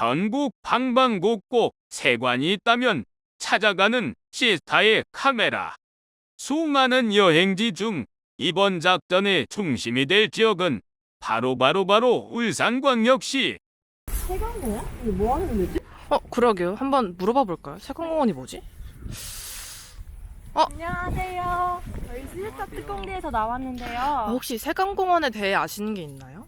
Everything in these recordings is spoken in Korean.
전국 방방곡곡 세관이 있다면 찾아가는 시스타의 카메라. 수많은 여행지 중 이번 작전의 중심이 될 지역은 바로 울산광역시. 세관공원? 이게 뭐 하는 데지? 그러게요. 한번 물어봐 볼까요? 세관공원이 뭐지? 안녕하세요. 저희 시스타 특공대에서 나왔는데요. 혹시 세관공원에 대해 아시는 게 있나요?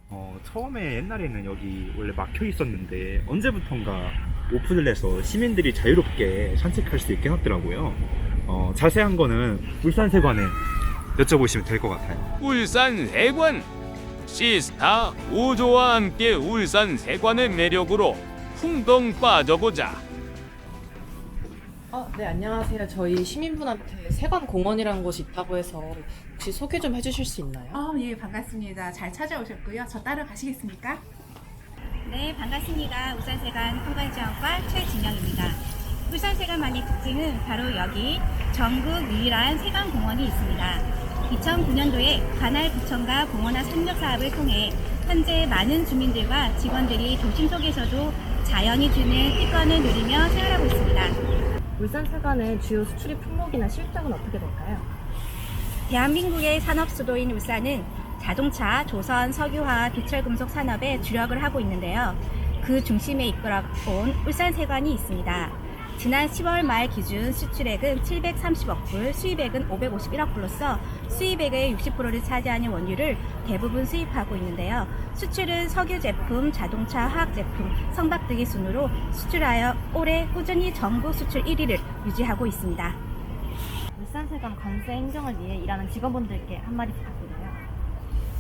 처음에 옛날에는 여기 원래 막혀 있었는데 언제부턴가 오픈을 해서 시민들이 자유롭게 산책할 수 있게 해놨더라고요. 자세한 거는 울산세관에 여쭤보시면 될 것 같아요. 울산세관. 시스타 우조와 함께 울산세관의 매력으로 풍덩 빠져보자. 네, 안녕하세요. 저희 시민분한테 세관공원이라는 곳이 있다고 해서 혹시 소개 좀 해주실 수 있나요? 예, 반갑습니다. 잘 찾아오셨고요. 저 따라가시겠습니까? 네, 반갑습니다. 울산세관 통관지원과 최진영입니다. 울산세관만의 특징은 바로 여기 전국 유일한 세관공원이 있습니다. 2009년도에 관할구청과 공원화 협력 사업을 통해 현재 많은 주민들과 직원들이 도심 속에서도 자연이 주는 특권을 누리며 생활하고 있습니다. 울산세관의 주요 수출입 품목이나 실적은 어떻게 될까요? 대한민국의 산업 수도인 울산은 자동차, 조선, 석유화학, 비철금속 산업에 주력을 하고 있는데요. 그 중심에 이끌어온 울산세관이 있습니다. 지난 10월 말 기준 수출액은 730억 불, 수입액은 551억 불로서 수입액의 60%를 차지하는 원유를 대부분 수입하고 있는데요. 수출은 석유 제품, 자동차, 화학 제품, 성박 등의 순으로 수출하여 올해 꾸준히 전국 수출 1위를 유지하고 있습니다. 울산세관 관세 행정을 위해 일하는 직원분들께 한마디 부탁드려요.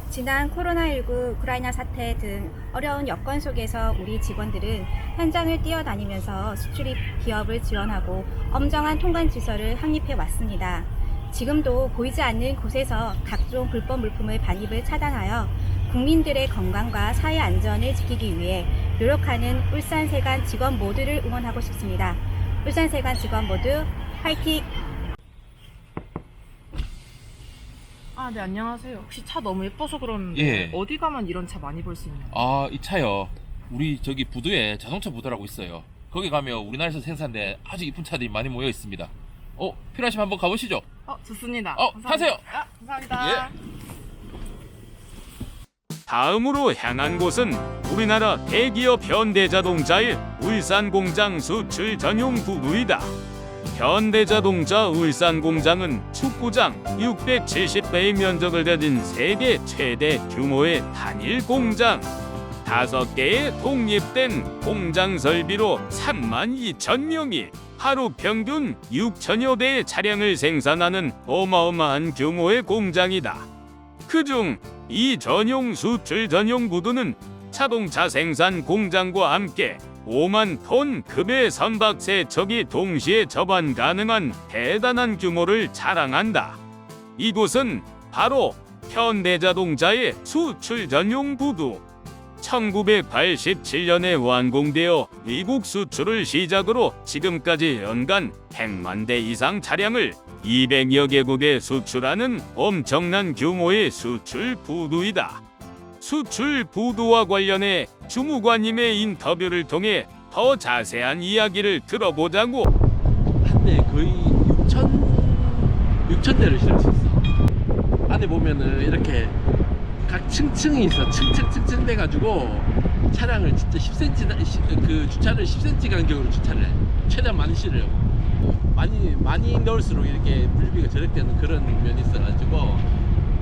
지난 코로나19 우크라이나 사태 등 어려운 여건 속에서 우리 직원들은 현장을 뛰어다니면서 수출입 기업을 지원하고 엄정한 통관 질서를 확립해 왔습니다. 지금도 보이지 않는 곳에서 각종 불법 물품의 반입을 차단하여 국민들의 건강과 사회 안전을 지키기 위해 노력하는 울산세관 직원 모두를 응원하고 싶습니다. 울산세관 직원 모두 화이팅! 네, 안녕하세요. 혹시 차 너무 예뻐서 그러는데 예. 어디 가면 이런 차 많이 볼 수 있나요? 이 차요. 우리 저기 부두에 자동차 부두라고 있어요. 거기 가면 우리나라에서 생산된 아주 이쁜 차들이 많이 모여 있습니다. 필요하시면 한번 가보시죠. 좋습니다. 타세요. 감사합니다. 다음으로 향한 곳은 우리나라 대기업 현대자동차의 울산공장 수출 전용 부두이다. 현대자동차 울산공장은 축구장 670배의 면적을 가진 세계 최대 규모의 단일 공장. 5개의 독립된 공장 설비로 32,000명이 하루 평균 6,000여 대의 차량을 생산하는 어마어마한 규모의 공장이다. 그중 이 전용 수출 전용 부두는 자동차 생산 공장과 함께 5만 톤 급의 선박 세척이 동시에 접안 가능한 대단한 규모를 자랑한다. 이곳은 바로 현대자동차의 수출 전용 부두. 1987년에 완공되어 미국 수출을 시작으로 지금까지 연간 100만 대 이상 차량을 200여 개국에 수출하는 엄청난 규모의 수출 부두이다. 수출 부두와 관련해 주무관님의 인터뷰를 통해 더 자세한 이야기를 들어보자고. 한 대 거의 6천 대를 실을 수 있어. 안에 보면은 이렇게 각 층층이 있어. 층층 돼가지고 차량을 진짜 10cm 그 주차를 10cm 간격으로 주차를 해. 최대한 많이 실으려고. 많이 넣을수록 이렇게 분리비가 절약되는 그런 면이 있어가지고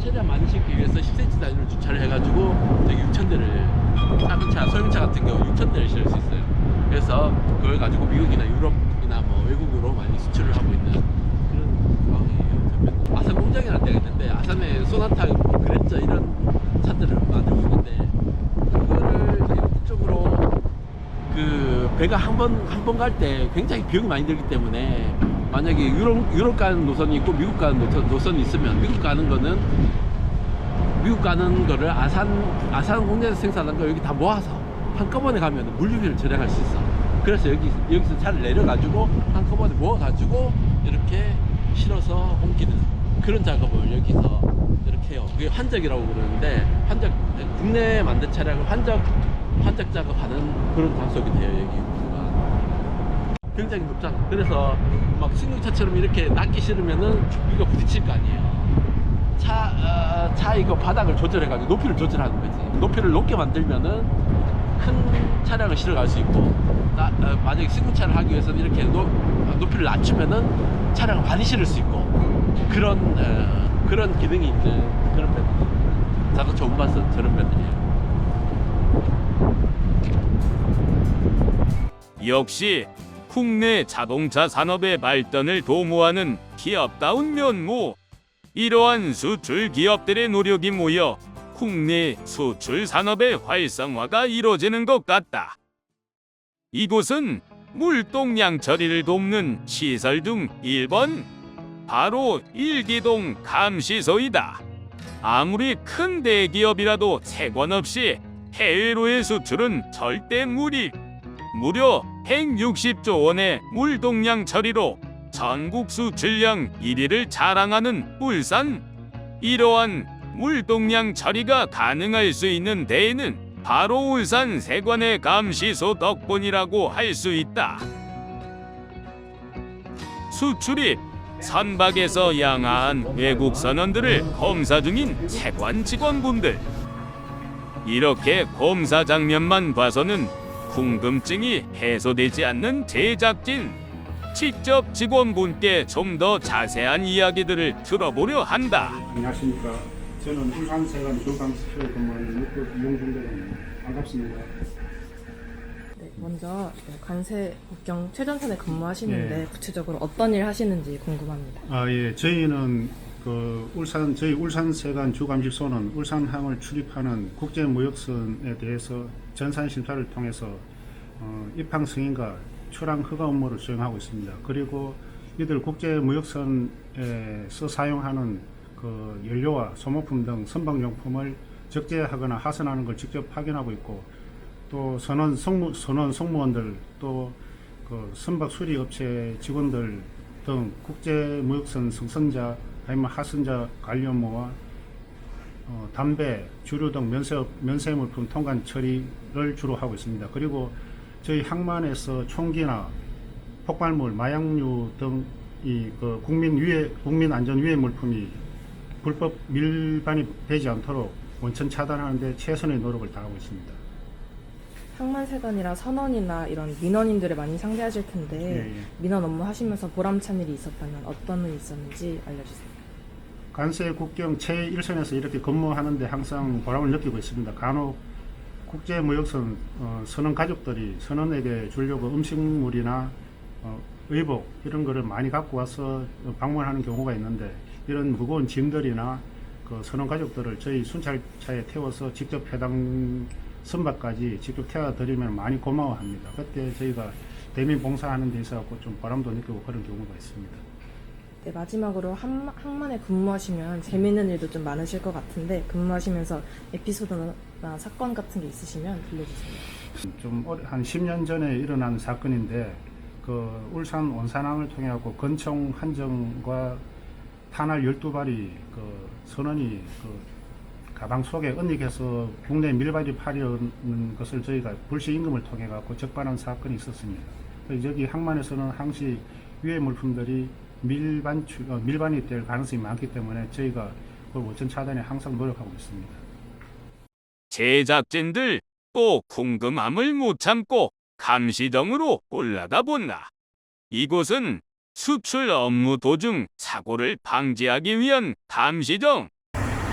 최대한 많이 싣기 위해서 10cm 단위로 주차를 해가지고 저기 6,000대를 작은 차, 소형차 같은 경우 6,000대를 실을 수 있어요. 그래서 그걸 가지고 미국이나 유럽이나 뭐 외국으로 많이 수출을 하고 있는 그런 상황이에요. 아산 공장이라는 데가 있는데 아산에 소나타, 그랜저 이런 차들을 만들고 있는데 그거를 이쪽으로 그 배가 한 번 갈 때 굉장히 비용이 많이 들기 때문에 만약에 유럽 가는 노선이 있고 미국 가는 노선이 있으면 미국 가는 거를 아산 공장에서 생산한 거 여기 다 모아서 한꺼번에 가면 물류비를 절약할 수 있어. 그래서 여기서 차를 내려가지고 한꺼번에 모아가지고 이렇게 실어서 옮기는 그런 작업을 여기서 이렇게 해요. 그게 환적이라고 그러는데 국내에 만든 차량을 환적 환적 작업하는 그런 장소이게 돼요. 여기 부두가 굉장히 높잖아. 그래서 막 승용차처럼 이렇게 낮기 싫으면은 이거 부딪힐 거 아니에요. 차 이거 바닥을 조절해가지고 높이를 조절하는 거지. 높이를 높게 만들면은 큰 차량을 실어갈 수 있고, 만약에 승용차를 하기 위해서는 이렇게 높이를 낮추면은 차량을 많이 실을 수 있고, 그런 기능이 있는 그런 밴드. 자동차 운반선 저런 밴드예요. 역시 국내 자동차 산업의 발전을 도모하는 기업다운 면모. 이러한 수출 기업들의 노력이 모여 국내 수출 산업의 활성화가 이루어지는 것 같다. 이곳은 물동량 처리를 돕는 시설 중 1번, 바로 일기동 감시소이다. 아무리 큰 대기업이라도 세관 없이 해외로의 수출은 절대 무리. 무려 160조 원의 물동량 처리로 전국 수출량 1위를 자랑하는 울산. 이러한 물동량 처리가 가능할 수 있는 데에는 바로 울산 세관의 감시소 덕분이라고 할 수 있다. 수출입 선박에서 양아한 외국 선원들을 검사 중인 세관 직원분들. 이렇게 검사 장면만 봐서는 궁금증이 해소되지 않는 제작진. 직접 직원분께 좀 더 자세한 이야기들을 들어보려 한다. 안녕하십니까. 저는 울산세관 주감시소에 근무하는 육급 이용준대입니다. 반갑습니다. 네, 먼저 관세 국경 최전선에 근무하시는데 예. 구체적으로 어떤 일 하시는지 궁금합니다. 예. 저희는 저희 울산세관 주감시소는 울산항을 출입하는 국제무역선에 대해서 전산 심사를 통해서 입항 승인과 출항 허가 업무를 수행하고 있습니다. 그리고 이들 국제무역선에서 사용하는 연료와 소모품 등 선박용품을 적재하거나 하선하는 걸 직접 확인하고 있고, 또 선원 승무원들, 또 선박 수리 업체 직원들 등 국제무역선 승선자 아니면 하선자 관리 업무와 담배, 주류 등 면세물품 통관 처리를 주로 하고 있습니다. 그리고 저희 항만에서 총기나 폭발물, 마약류 등 국민 안전 위해 물품이 불법 밀반이 되지 않도록 원천 차단하는 데 최선의 노력을 다하고 있습니다. 항만세관이라 선원이나 이런 민원인들을 많이 상대하실 텐데 예. 민원 업무 하시면서 보람찬 일이 있었다면 어떤 일이 있었는지 알려주세요. 관세 국경 제1선에서 이렇게 근무하는데 항상 보람을 느끼고 있습니다. 간혹 국제무역선 선원 가족들이 선원에게 주려고 음식물이나 의복 이런 거를 많이 갖고 와서 방문하는 경우가 있는데, 이런 무거운 짐들이나 선원 가족들을 저희 순찰차에 태워서 직접 해당 선박까지 직접 태워드리면 많이 고마워합니다. 그때 저희가 대민 봉사하는 데 있어서 좀 보람도 느끼고 그런 경우가 있습니다. 네, 마지막으로 항만에 근무하시면 재미있는 일도 좀 많으실 것 같은데 근무하시면서 에피소드나 사건 같은 게 있으시면 들려주세요. 한 10년 전에 일어난 사건인데, 울산 원산항을 통해 갖고 건총 한정과 탄알 12발이 선원이 가방 속에 은닉해서 국내 밀반입하려는 것을 저희가 불시 임금을 통해 갖고 적발한 사건이 있었습니다. 여기 항만에서는 항시 유해 물품들이 밀반이 될 가능성이 많기 때문에 저희가 원천 차단에 항상 노력하고 있습니다. 제작진들 또 궁금함을 못 참고 감시정으로 올라가 본다. 이곳은 수출 업무 도중 사고를 방지하기 위한 감시정.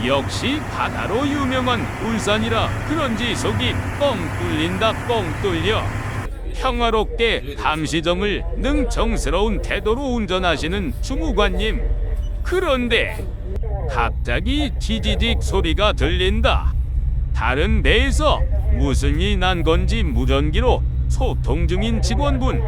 역시 바다로 유명한 울산이라 그런지 속이 뻥 뚫린다 뻥 뚫려. 평화롭게 감시정을 능청스러운 태도로 운전하시는 주무관님. 그런데 갑자기 지지직 소리가 들린다. 다른 배에서 무슨 일이 난 건지 무전기로 소통 중인 직원분.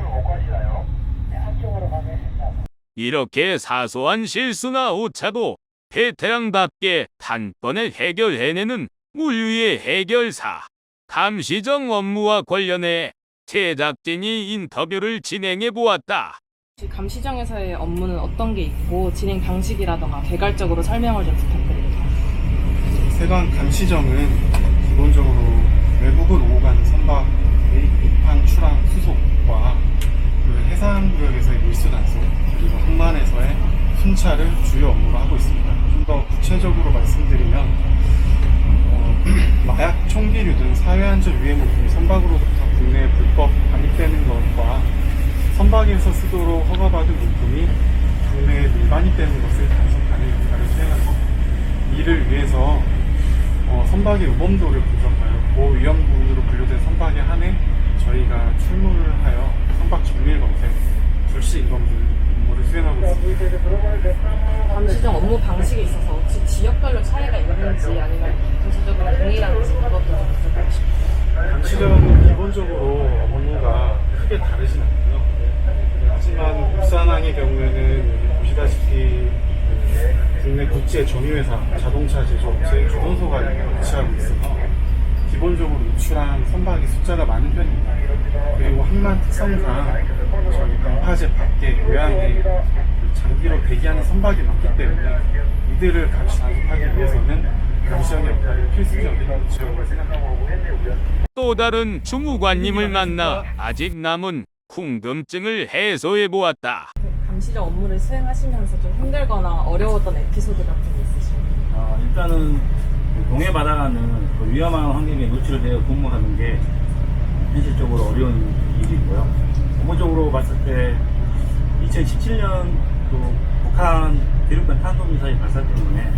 이렇게 사소한 실수나 오차도 베테랑답게 단번에 해결해내는 물류의 해결사. 감시정 업무와 관련해 제작진이 인터뷰를 진행해 보았다. 감시정에서의 업무는 어떤 게 있고 진행 방식이라던가 개괄적으로 설명을 좀 부탁드립니다. 세관 감시정은 기본적으로 외국은 오고 가는 섬유류 등 사회안전 유해물품이 선박으로부터 국내에 불법 반입되는 것과 선박에서 쓰도록 허가받은 물품이 국내에 밀반입되는 것을 단속하는 역할을 수행합니다. 이를 위해서 선박의 우범도를 분석하여 고위험군으로 분류된 선박에 한해 저희가 출문을 하여 선박 정밀 검색, 불시 인검 임무를 수행하고 있습니다. 감시정 업무 방식에 있어서 혹시 지역별로 차이가 있는지 아니면 전체적으로 동일한지 그것도 좀 여쭤보고 싶어요. 감시정은 기본적으로 업무가 크게 다르진 않고요. 하지만 울산항의 경우에는 여기 보시다시피 국내 국제 정유회사 자동차 제조업체 조선소가 위치하고 있어서 기본적으로 유출한 선박의 숫자가 많은 편입니다. 그리고 항만 특성상 저희 방파제 밖에 요양에 장기로 대기하는 선박이 많기 때문에 이들을 감시 단속하기 위해서는 감시정의 역할이 필수적인 지역으로 생각합니다. 또 다른 주무관님을 만나 아직 남은 궁금증을 해소해 보았다. 감시정 업무를 수행하시면서 좀 힘들거나 어려웠던 에피소드 같은 게 있으신가요? 일단은 동해 바다라는 그 위험한 환경에 노출되어 근무하는 게 현실적으로 어려운 일이고요. 업무적으로 봤을 때 2017년 또 북한 대륙간 탄도미사일 발사 때문에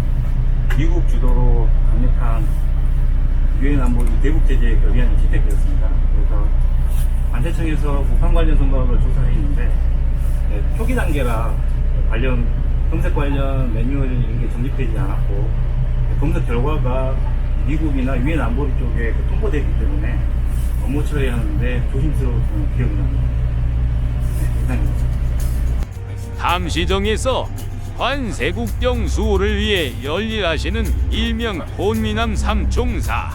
미국 주도로 강력한 유엔 안보 대북 제재 결의안이 채택되었습니다. 그래서 관세청에서 북한 관련 선박을 조사했는데 초기 단계라 관련 검색 관련 매뉴얼 이런 게 정립되지 않았고 검색 결과가 미국이나 유엔 안보리 쪽에 통보되기 때문에 업무 처리하는데 조심스러웠던 기억이 납니다. 네, 이상입니다. 감시정에서 관세국경 수호를 위해 열일하시는 일명 혼미남 삼총사.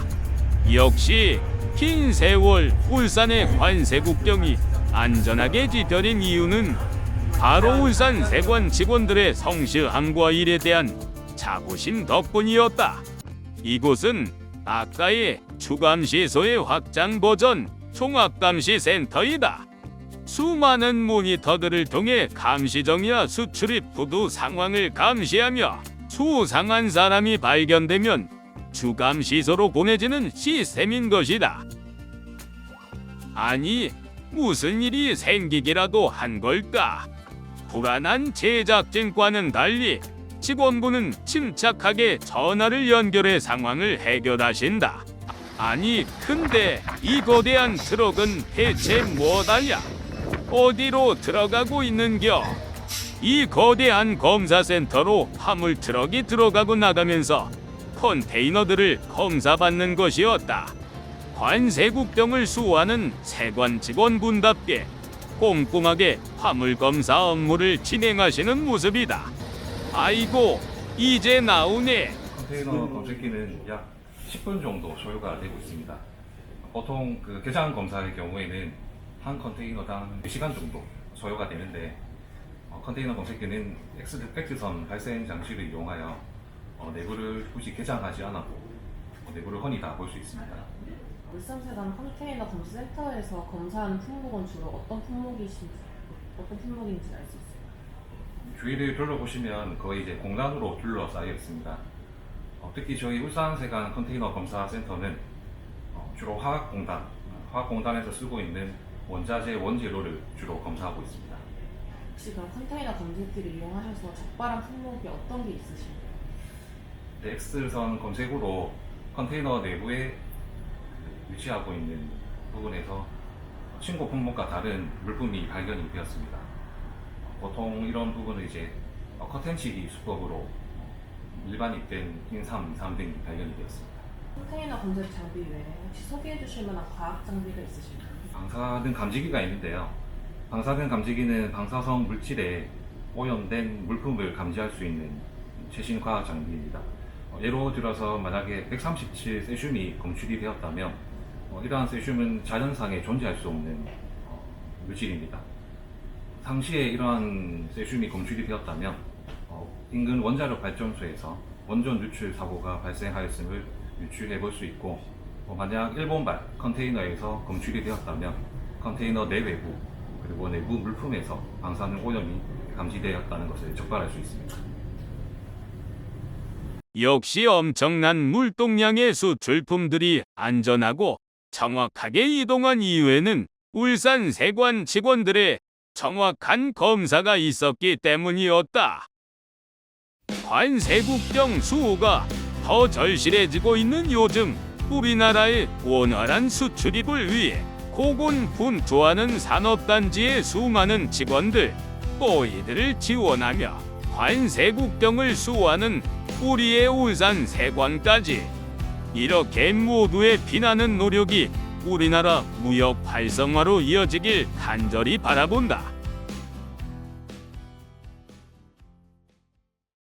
역시 긴 세월 울산의 관세국경이 안전하게 지켜진 이유는 바로 울산 세관 직원들의 성실함과 일에 대한 자부심 덕분이었다. 이곳은 아까의 주감시소의 확장 버전 총합감시센터이다. 수많은 모니터들을 통해 감시정이나 수출입 구두 상황을 감시하며 수상한 사람이 발견되면 주감시소로 보내지는 시스템인 것이다. 아니, 무슨 일이 생기기라도 한 걸까? 불안한 제작진과는 달리 직원분은 침착하게 전화를 연결해 상황을 해결하신다. 아니, 근데 이 거대한 트럭은 대체 뭐다냐? 어디로 들어가고 있는겨? 이 거대한 검사센터로 화물 트럭이 들어가고 나가면서 컨테이너들을 검사받는 것이었다. 관세국경을 수호하는 세관 직원분답게 꼼꼼하게 화물 검사 업무를 진행하시는 모습이다. 아이고, 이제 나오네. 컨테이너 검색기는 약 10분 정도 소요가 되고 있습니다. 보통 그 개장 검사의 경우에는 한 컨테이너당 4시간 정도 소요가 되는데 컨테이너 검색기는 X선 발생 장치를 이용하여 내부를 굳이 개장하지 않아도 내부를 훤히 다 볼 수 있습니다. 울산세관 컨테이너 검수센터에서 검사하는 품목은 주로 어떤 품목인지 알 수 있어요? 주위를 둘러보시면 거의 이제 공단으로 둘러싸여 있습니다. 특히 저희 울산세관 컨테이너 검사센터는 주로 화학공단에서 쓰고 있는 원자재 원재료를 주로 검사하고 있습니다. 혹시 그럼 컨테이너 검색기를 이용하셔서 적발한 품목이 어떤 게 있으신가요? 네, X선 검색으로 컨테이너 내부에 위치하고 있는 부분에서 신고 품목과 다른 물품이 발견이 되었습니다. 보통 이런 부분은 이제 커튼치기 수법으로 일반입된 흰삼, 이삼 등이 발견이 되었습니다. 컨테이너 검색 장비 외에 혹시 소개해 주실 만한 과학 장비가 있으실까요? 방사능 감지기가 있는데요. 방사능 감지기는 방사성 물질에 오염된 물품을 감지할 수 있는 최신 과학 장비입니다. 예로 들어서 만약에 137 세슘이 검출이 되었다면 이러한 세슘은 자연상에 존재할 수 없는 물질입니다. 상시에 이러한 세슘이 검출이 되었다면 인근 원자력 발전소에서 원전 누출 사고가 발생하였음을 유추해 볼 수 있고 만약 일본발 컨테이너에서 검출이 되었다면 컨테이너 내외부 그리고 내부 물품에서 방사능 오염이 감지되었다는 것을 적발할 수 있습니다. 역시 엄청난 물동량의 수출품들이 안전하고 정확하게 이동한 이유에는 울산세관 직원들의 정확한 검사가 있었기 때문이었다. 관세국경 수호가 더 절실해지고 있는 요즘, 우리나라의 원활한 수출입을 위해 고군분투하는 산업단지의 수많은 직원들, 또 이들을 지원하며 관세국경을 수호하는 우리의 울산세관까지, 이렇게 모두의 피나는 노력이 우리나라 무역 활성화로 이어지길 간절히 바라본다.